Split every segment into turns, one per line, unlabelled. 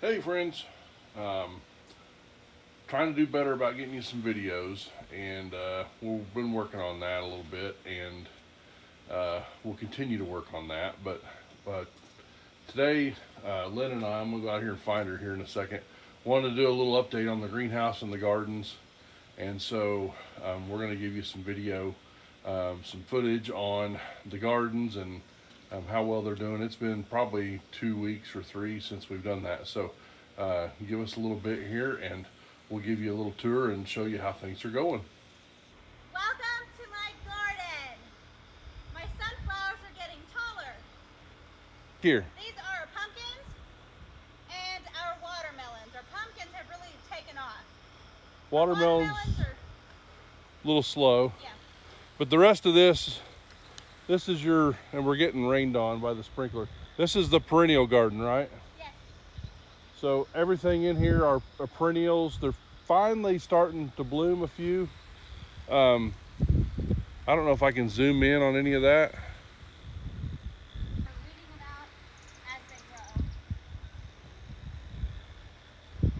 Hey friends, trying to do better about getting you some videos, and we've been working on that a little bit, and we'll continue to work on that. But today, Lynn and I'm gonna go out here and find her here in a second. Wanted to do a little update on the greenhouse and the gardens, and so we're gonna give you some video, some footage on the gardens and how well they're doing. It's been probably 2 weeks or 3 since we've done that. So give us a little bit here and we'll give you a little tour and show you how things are going.
Welcome to my garden. My sunflowers are getting taller.
Here.
These are pumpkins and our watermelons. Our pumpkins have really taken off.
Watermelons
Are,
a little slow.
yeah.
But the rest of this is your, and we're getting rained on by the sprinkler. This is the perennial garden, right?
Yes.
So everything in here are perennials. They're finally starting to bloom a few. I don't know if I can zoom in on any of that.
We're weeding them out as they grow.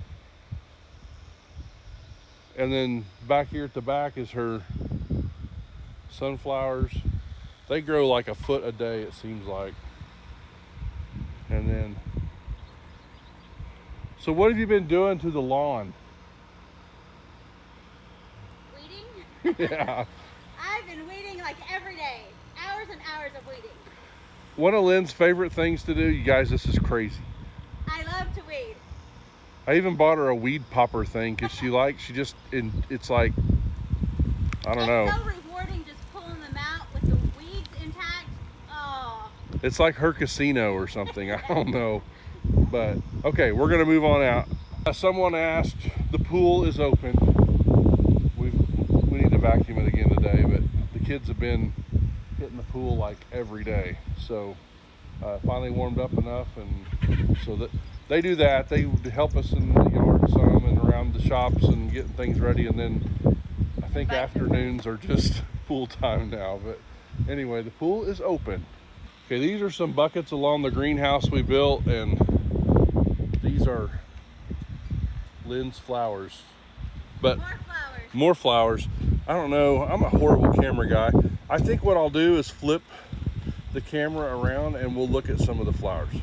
And then back here at the back is her sunflowers. They grow like a foot a day, it seems like. And then, so what have you been doing to the lawn?
Weeding?
Yeah.
I've been weeding like every day. Hours and hours of weeding.
One of Lynn's favorite things to do, you guys, this is crazy.
I love to weed.
I even bought her a weed popper thing because it's like, I don't know.
It's so rewarding just pulling them out with the weeds intact. Oh.
It's like her casino or something. I don't know. But okay, we're gonna move on out. Someone asked, the pool is open. We need to vacuum it again today, but the kids have been hitting the pool like every day. So finally warmed up enough, and so that they do that. They help us in the yard some and around the shops and getting things ready, and then I think afternoons are just pool time now. But anyway, the pool is open. Okay, these are some buckets along the greenhouse we built, and these are Lynn's flowers. But more flowers. I don't know, I'm a horrible camera guy. I think what I'll do is flip the camera around and we'll look at some of the flowers.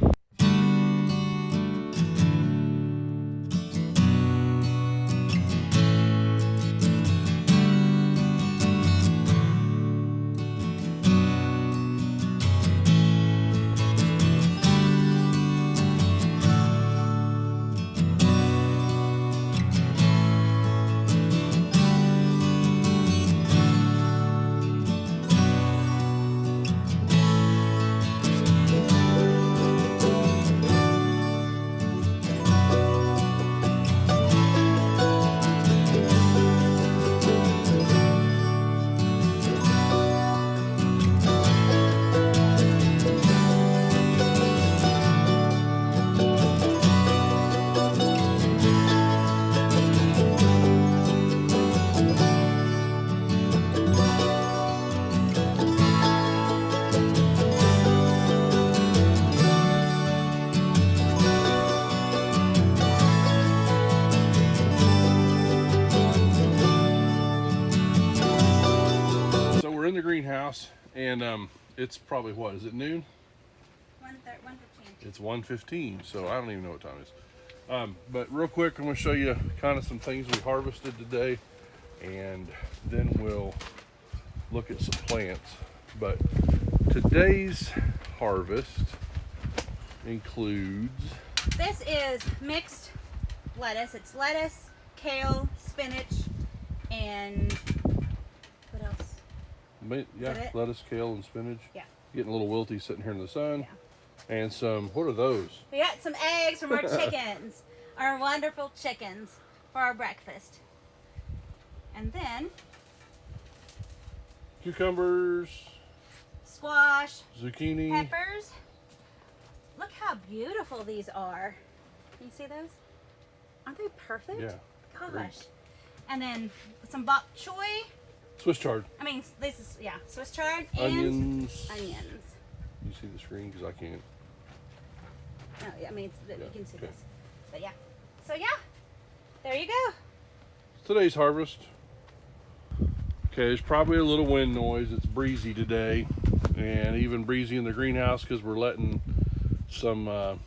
In the greenhouse, and it's probably, what is it, noon?
1:15.
It's 1:15, so I don't even know what time it is. But real quick, I'm going to show you kind of some things we harvested today, and then we'll look at some plants. But today's harvest includes,
this is mixed lettuce. It's lettuce, kale, spinach, and what else?
yeah, lettuce, kale, and spinach.
Yeah.
Getting a little wilty sitting here in the sun.
Yeah.
And some, what are those?
We got some eggs from our chickens, our wonderful chickens, for our breakfast. And then
Cucumbers,
squash,
zucchini,
peppers. Look how beautiful these are. Can you see those? Aren't they perfect?
Yeah.
Gosh.
Great.
And then some bok choy.
Swiss chard.
I mean, this is, yeah, Swiss chard and
Onions.
onions.
You see the screen? Because I can't.
No, I mean, you can see
okay.
this. But yeah. So yeah, there you go.
Today's harvest. Okay, there's probably a little wind noise. It's breezy today, and even breezy in the greenhouse because we're letting some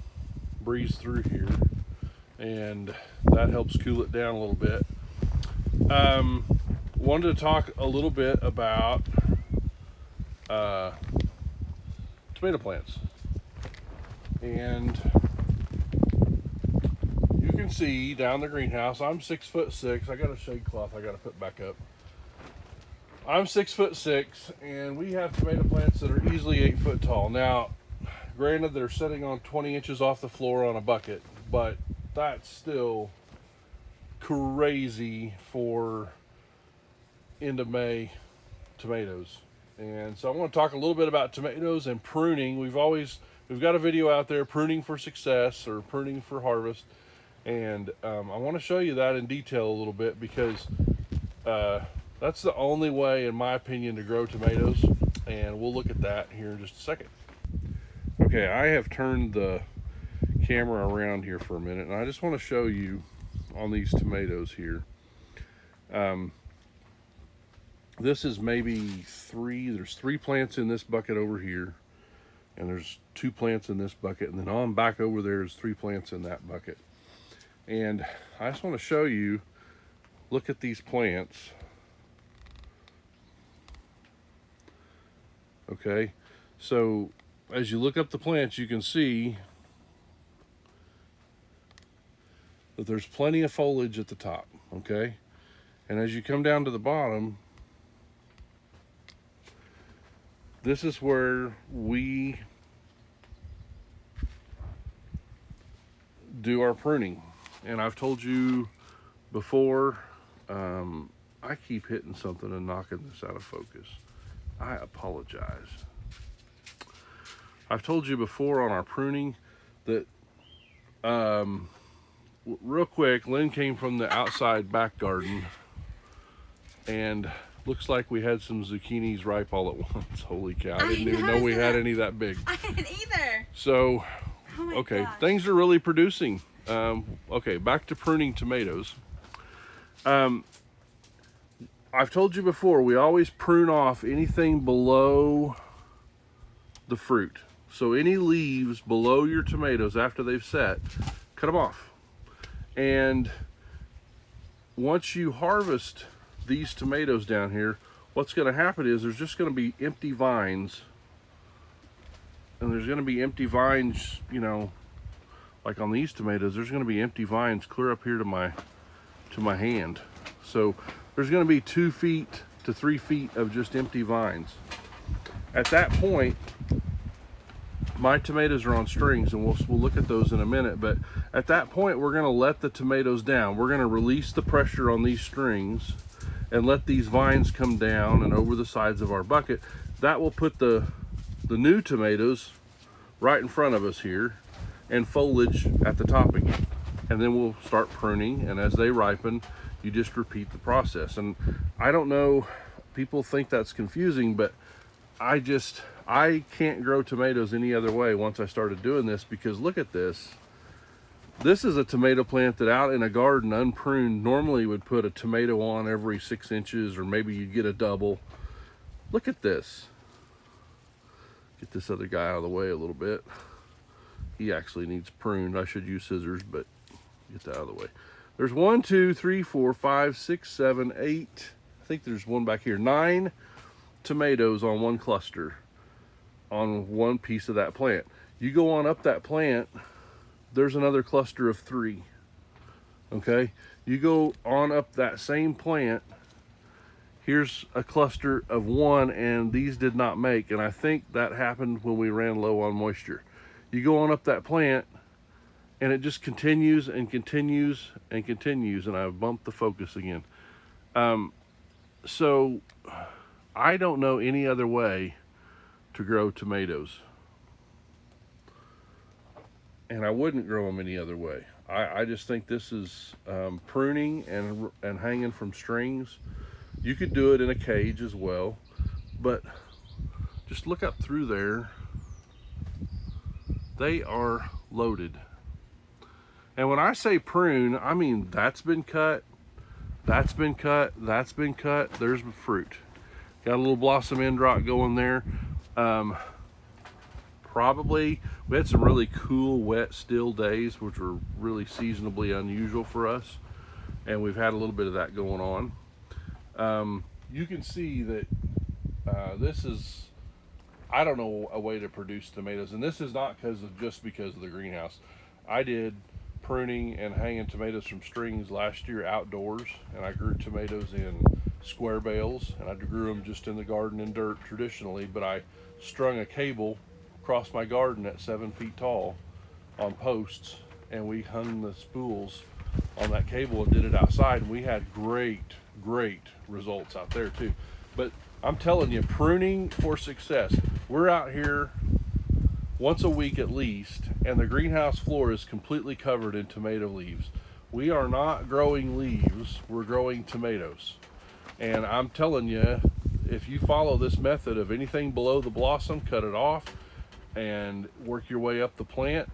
breeze through here, and that helps cool it down a little bit. Wanted to talk a little bit about tomato plants, and you can see down the greenhouse, I'm 6'6". I got a shade cloth I got to put back up. I'm 6'6", and we have tomato plants that are easily 8 foot tall. Now, granted, they're sitting on 20 inches off the floor on a bucket, but that's still crazy for end of May tomatoes. And so I want to talk a little bit about tomatoes and pruning. We've got a video out there, pruning for success or pruning for harvest, and I want to show you that in detail a little bit because that's the only way, in my opinion, to grow tomatoes, and we'll look at that here in just a second. Okay, I have turned the camera around here for a minute, and I just want to show you on these tomatoes here. This is maybe there's 3 plants in this bucket over here, and there's 2 plants in this bucket, and then on back over there's 3 plants in that bucket. And I just want to show you, look at these plants. Okay, so as you look up the plants, you can see that there's plenty of foliage at the top, okay? And as you come down to the bottom, this is where we do our pruning. And I've told you before, I keep hitting something and knocking this out of focus. I apologize. I've told you before on our pruning that, real quick, Lynn came from the outside back garden, and looks like we had some zucchinis ripe all at once. Holy cow, I didn't even know we had any that big.
I didn't either.
So,
oh
okay,
gosh.
Things are really producing. Okay, back to pruning tomatoes. I've told you before, we always prune off anything below the fruit. So any leaves below your tomatoes after they've set, cut them off. And once you harvest these tomatoes down here, what's going to happen is there's just going to be empty vines. And there's going to be empty vines, you know, like on these tomatoes, there's going to be empty vines clear up here to my hand. So there's going to be 2 feet to 3 feet of just empty vines. At that point, my tomatoes are on strings, and we'll look at those in a minute, but at that point we're going to let the tomatoes down. We're going to release the pressure on these strings and let these vines come down and over the sides of our bucket. That will put the new tomatoes right in front of us here, and foliage at the top again. And then we'll start pruning, and as they ripen, you just repeat the process. And I don't know, people think that's confusing, but I can't grow tomatoes any other way once I started doing this, because look at this. This is a tomato plant that out in a garden unpruned normally would put a tomato on every 6 inches, or maybe you'd get a double. Look at this. Get this other guy out of the way a little bit. He actually needs pruned. I should use scissors, but get that out of the way. There's 1, 2, 3, 4, 5, 6, 7, 8. I think there's one back here. 9 tomatoes on one cluster on one piece of that plant. You go on up that plant, there's another cluster of 3. Okay? You go on up that same plant, here's a cluster of 1, and these did not make, and I think that happened when we ran low on moisture. You go on up that plant, and it just continues and continues and continues, and I've bumped the focus again. So I don't know any other way to grow tomatoes, and I wouldn't grow them any other way. I just think this is pruning and hanging from strings. You could do it in a cage as well, but just look up through there. They are loaded. And when I say prune, I mean that's been cut, that's been cut, that's been cut. There's the fruit. Got a little blossom end rot going there. Probably, we had some really cool, wet, still days, which were really seasonably unusual for us. And we've had a little bit of that going on. You can see that this is, I don't know a way to produce tomatoes. And this is not just because of the greenhouse. I did pruning and hanging tomatoes from strings last year outdoors, and I grew tomatoes in square bales, and I grew them just in the garden in dirt traditionally, but I strung a cable across my garden at 7 feet tall on posts, and we hung the spools on that cable and did it outside, and we had great results out there too. But I'm telling you, pruning for success. We're out here once a week at least, and the greenhouse floor is completely covered in tomato leaves. We are not growing leaves, we're growing tomatoes. And I'm telling you, if you follow this method of anything below the blossom, cut it off and work your way up the plant,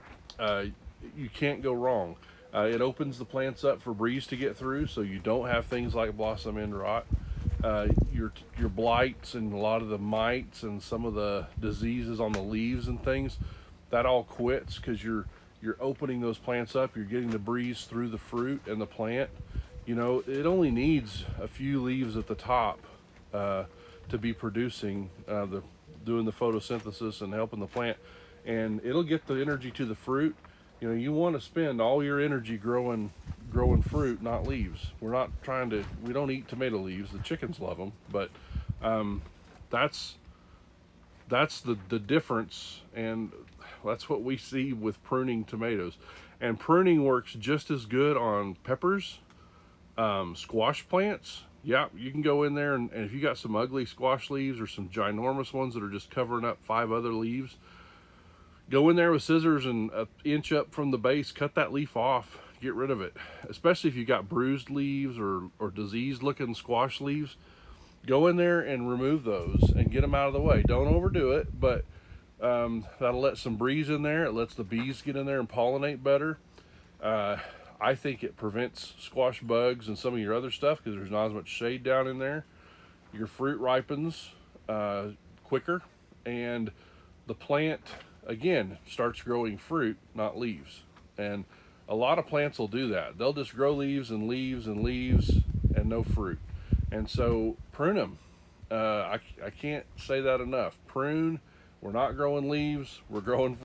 you can't go wrong. It opens the plants up for breeze to get through, so you don't have things like blossom end rot. Your blights and a lot of the mites and some of the diseases on the leaves and things, that all quits because you're opening those plants up. You're getting the breeze through the fruit and the plant. You know, it only needs a few leaves at the top to be producing doing the photosynthesis and helping the plant, and it'll get the energy to the fruit. You know, you want to spend all your energy growing fruit, not leaves. We don't eat tomato leaves. The chickens love them, but that's the difference, and that's what we see with pruning tomatoes. And pruning works just as good on peppers, squash plants. Yeah, you can go in there and if you got some ugly squash leaves or some ginormous ones that are just covering up 5 other leaves, go in there with scissors and an inch up from the base, cut that leaf off, get rid of it. Especially if you got bruised leaves or diseased looking squash leaves, go in there and remove those and get them out of the way. Don't overdo it, but that'll let some breeze in there. It lets the bees get in there and pollinate better. I think it prevents squash bugs and some of your other stuff because there's not as much shade down in there. Your fruit ripens quicker, and the plant again starts growing fruit, not leaves. And a lot of plants will do that. They'll just grow leaves and leaves and leaves and no fruit. And so prune them. I can't say that enough. Prune. We're not growing leaves, we're growing fruit.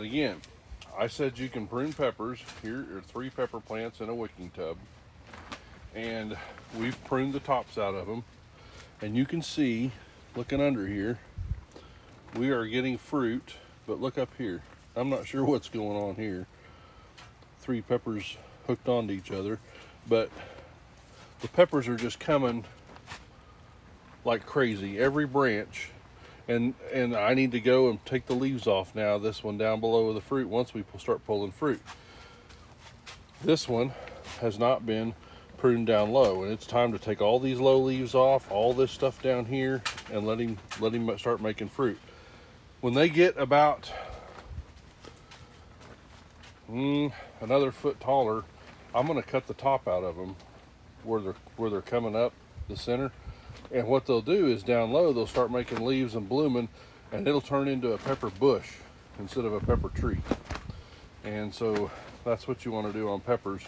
again, I said you can prune peppers. Here are 3 pepper plants in a wicking tub. And we've pruned the tops out of them. And you can see, looking under here, we are getting fruit, but look up here. I'm not sure what's going on here. 3 peppers hooked onto each other, but the peppers are just coming like crazy, every branch. And I need to go and take the leaves off now, this one down below the fruit, once we start pulling fruit. This one has not been pruned down low, and it's time to take all these low leaves off, all this stuff down here, and let him start making fruit. When they get about another foot taller, I'm going to cut the top out of them where they're coming up the center. And what they'll do is down low, they'll start making leaves and blooming, and it'll turn into a pepper bush instead of a pepper tree. And so that's what you want to do on peppers.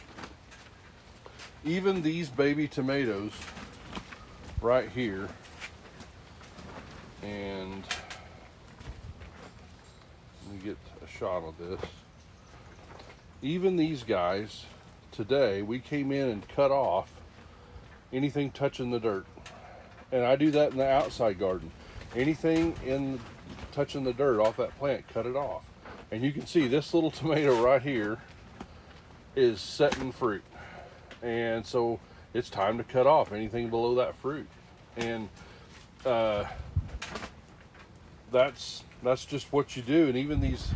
Even these baby tomatoes right here, and let me get a shot of this. Even these guys, today we came in and cut off anything touching the dirt. And I do that in the outside garden. Anything touching the dirt off that plant, cut it off. And you can see this little tomato right here is setting fruit. And so it's time to cut off anything below that fruit. And that's just what you do. And even these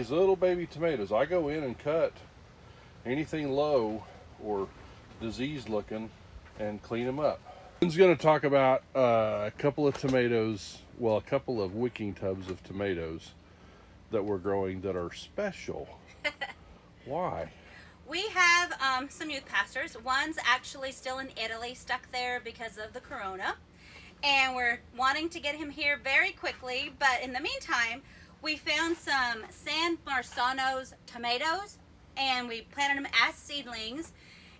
little baby tomatoes, I go in and cut anything low or diseased looking and clean them up. I'm going to talk about a couple of tomatoes, well, a couple of wicking tubs of tomatoes that we're growing that are special. Why?
We have some youth pastors. One's actually still in Italy, stuck there because of the corona. And we're wanting to get him here very quickly. But in the meantime, we found some San Marzano's tomatoes, and we planted them as seedlings.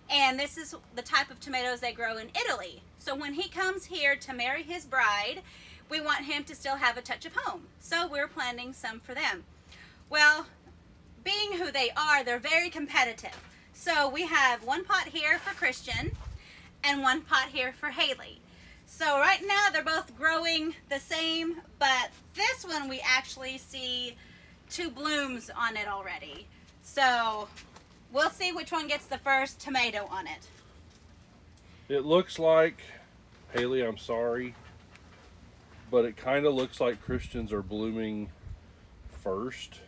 And this is the type of tomatoes they grow in Italy. So when he comes here to marry his bride, we want him to still have a touch of home. So we're planting some for them. Well, being who they are, they're very competitive. So we have one pot here for Christian and one pot here for Haley. So right now they're both growing the same, but this one we actually see 2 blooms on it already. So we'll see which one gets the first tomato on it.
It looks like, Haley, I'm sorry, but it kind of looks like Christians are blooming first.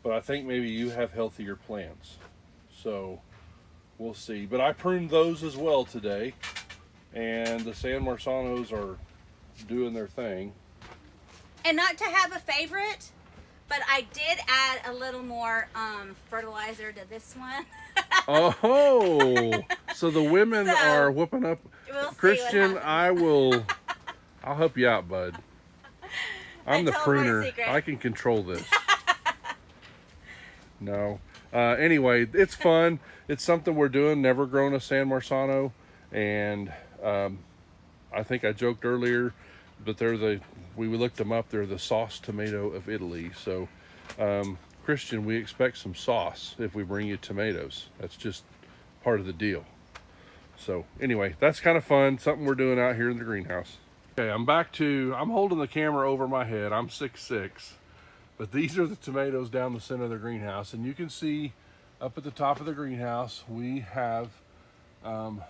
But I think maybe you have healthier plants. So we'll see. But I pruned those as well today. And the San Marzanos are doing their thing.
And not to have a favorite, but I did add a little more fertilizer to this one.
Oh, so the women are whooping up.
We'll
Christian, I'll help you out, bud. I'm the pruner. I can control this. No. Anyway, it's fun. It's something we're doing. Never grown a San Marzano, and I think I joked earlier, but we looked them up. They're the sauce tomato of Italy. So, Christian, we expect some sauce if we bring you tomatoes. That's just part of the deal. So anyway, that's kind of fun. Something we're doing out here in the greenhouse. Okay, I'm holding the camera over my head. I'm 6'6", but these are the tomatoes down the center of the greenhouse. And you can see up at the top of the greenhouse, we have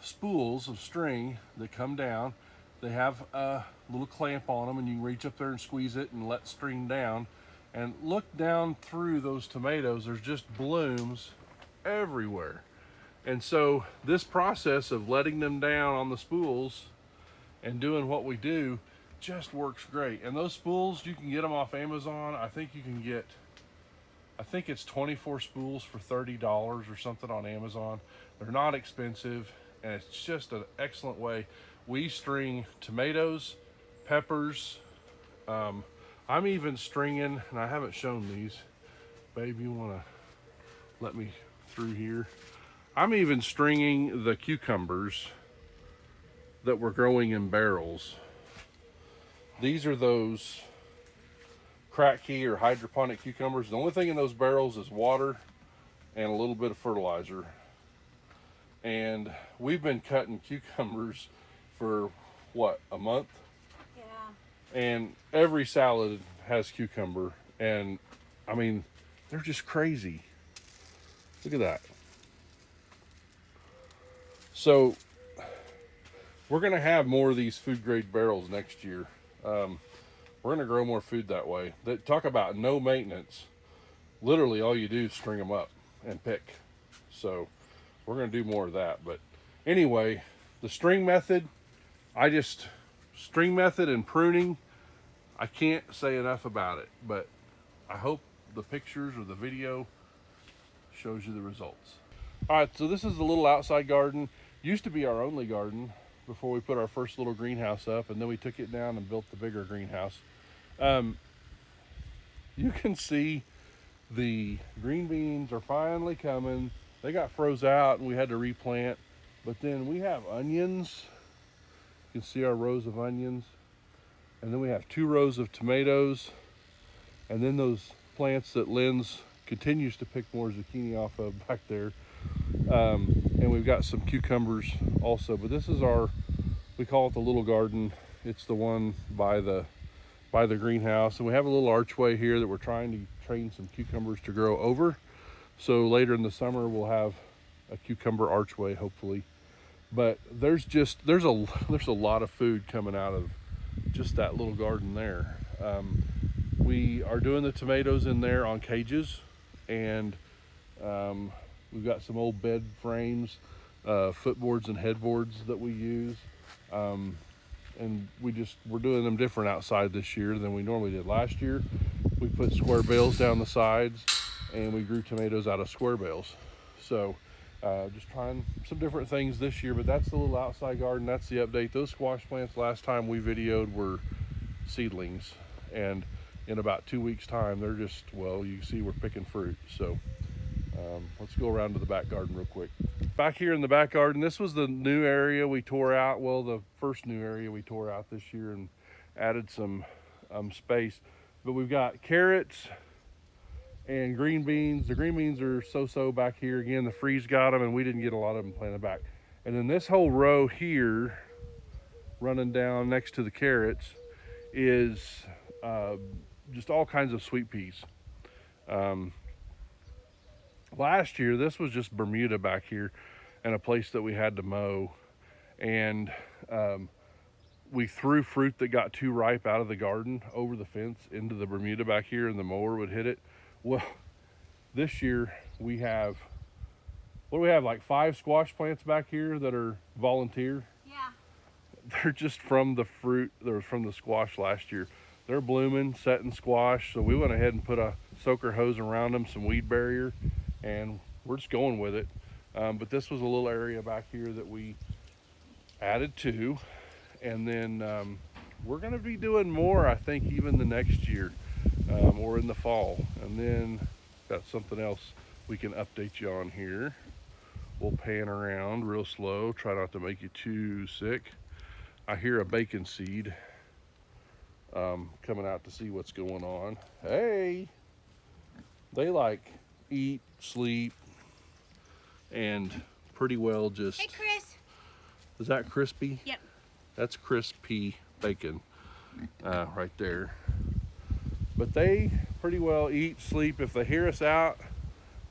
spools of string that come down. They have a little clamp on them, and you can reach up there and squeeze it and let string down. And look down through those tomatoes, there's just blooms everywhere. And so this process of letting them down on the spools and doing what we do just works great. And those spools, you can get them off Amazon. I think it's 24 spools for $30 or something on Amazon. They're not expensive, and it's just an excellent way. We string tomatoes, peppers. I'm even stringing, and I haven't shown these. Babe, you want to let me through here? I'm even stringing the cucumbers that we're growing in barrels. These are those crack key or hydroponic cucumbers. The only thing in those barrels is water and a little bit of fertilizer. And we've been cutting cucumbers for what, a month?
Yeah.
And every salad has cucumber, and I mean, they're just crazy. Look at that. So we're gonna have more of these food grade barrels next year. We're gonna grow more food that way. Talk about no maintenance. Literally all you do is string them up and pick. So we're gonna do more of that. But anyway, the string method, string method and pruning, I can't say enough about it, but I hope the pictures or the video shows you the results. All right, so this is the little outside garden. Used to be our only garden before we put our first little greenhouse up, and then we took it down and built the bigger greenhouse. You can see the green beans are finally coming. They got froze out and we had to replant, but then we have onions. You can see our rows of onions. And then we have 2 rows of tomatoes. And then those plants that Lynn's continues to pick more zucchini off of back there. And we've got some cucumbers also, but this is we call it the little garden. It's the one by the greenhouse. And we have a little archway here that we're trying to train some cucumbers to grow over. So later in the summer, we'll have a cucumber archway, hopefully. But there's a lot of food coming out of just that little garden there. We are doing the tomatoes in there on cages, and we've got some old bed frames, footboards and headboards that we use. And we're doing them different outside this year than we normally did last year. We put square bales down the sides, and we grew tomatoes out of square bales. So just trying some different things this year, but that's the little outside garden. That's the update. Those squash plants last time we videoed were seedlings, and in about 2 weeks time, they're just, well, you see we're picking fruit. So let's go around to the back garden real quick. Back here in the back garden, this was the new area we tore out. Well, the first new area we tore out this year and added some space. But we've got carrots and green beans. The green beans are so-so back here. Again, the freeze got them, and we didn't get a lot of them planted back. And then this whole row here, running down next to the carrots, is just all kinds of sweet peas. Last year, this was just Bermuda back here and a place that we had to mow. And we threw fruit that got too ripe out of the garden over the fence into the Bermuda back here, and the mower would hit it. Well, this year we have, what do we have, like 5 squash plants back here that are volunteer?
Yeah.
They're just from the fruit that was from the squash last year. They're blooming, setting squash. So we went ahead and put a soaker hose around them, some weed barrier, and we're just going with it. But this was a little area back here that we added to. And then we're gonna be doing more, I think, even the next year or in the fall. And then got something else we can update you on here. We'll pan around real slow, try not to make you too sick. I hear a bacon seed coming out to see what's going on. Hey, they like eat, sleep, and pretty well just...
Hey, Chris.
Is that crispy?
Yep.
That's crispy bacon right there. But they pretty well eat, sleep. If they hear us out,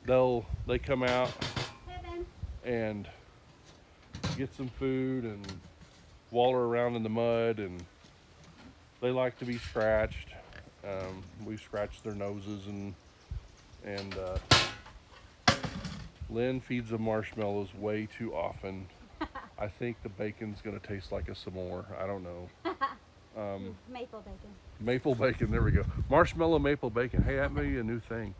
they come out and get some food and waller around in the mud, and they like to be scratched. We scratch their noses, and Lynn feeds them marshmallows way too often. I think the bacon's gonna taste like a s'more. I don't know.
Maple bacon.
Maple bacon, there we go. Marshmallow maple bacon. Hey, that may be a new thing.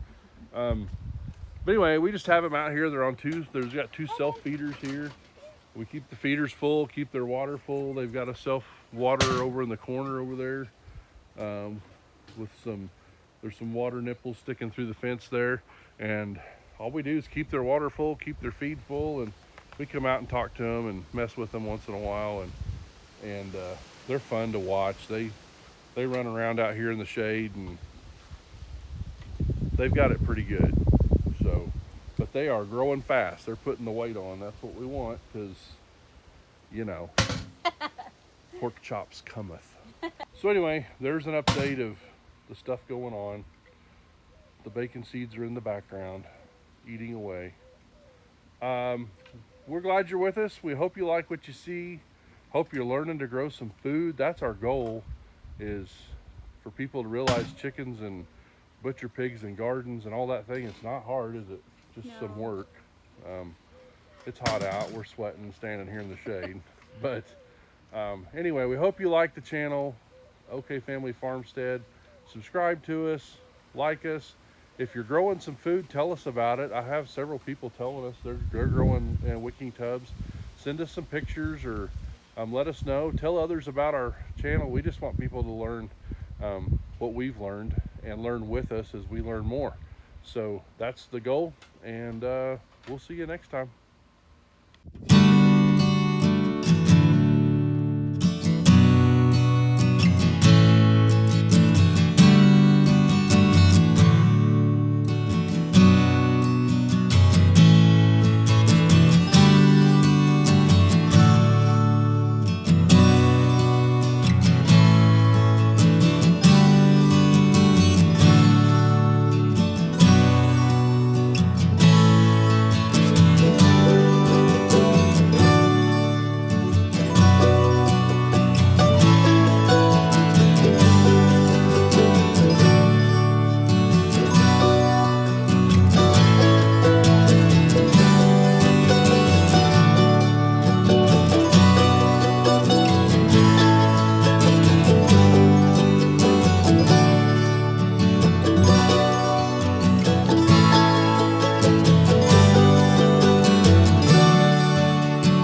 But anyway, we just have them out here. They're on there's got 2 self feeders here. We keep the feeders full, keep their water full. They've got a self water over in the corner over there with there's some water nipples sticking through the fence there. And all we do is keep their water full, keep their feed full, and we come out and talk to them and mess with them once in a while. And they're fun to watch. They run around out here in the shade and they've got it pretty good. So, but they are growing fast. They're putting the weight on. That's what we want, because, you know, pork chops cometh. So anyway, there's an update of the stuff going on. The bacon seeds are in the background, eating away. We're glad you're with us. We hope you like what you see. Hope you're learning to grow some food. That's our goal, is for people to realize chickens and butcher pigs and gardens and all that thing, it's not hard, is it? Just
No.
some work. It's hot out. We're sweating standing here in the shade. But anyway, we hope you like the channel, OK Family Farmstead. Subscribe to us, like us. If you're growing some food, tell us about it. I have several people telling us they're growing wicking tubs. Send us some pictures, or let us know. Tell others about our channel. We just want people to learn what we've learned and learn with us as we learn more. So that's the goal, and we'll see you next time.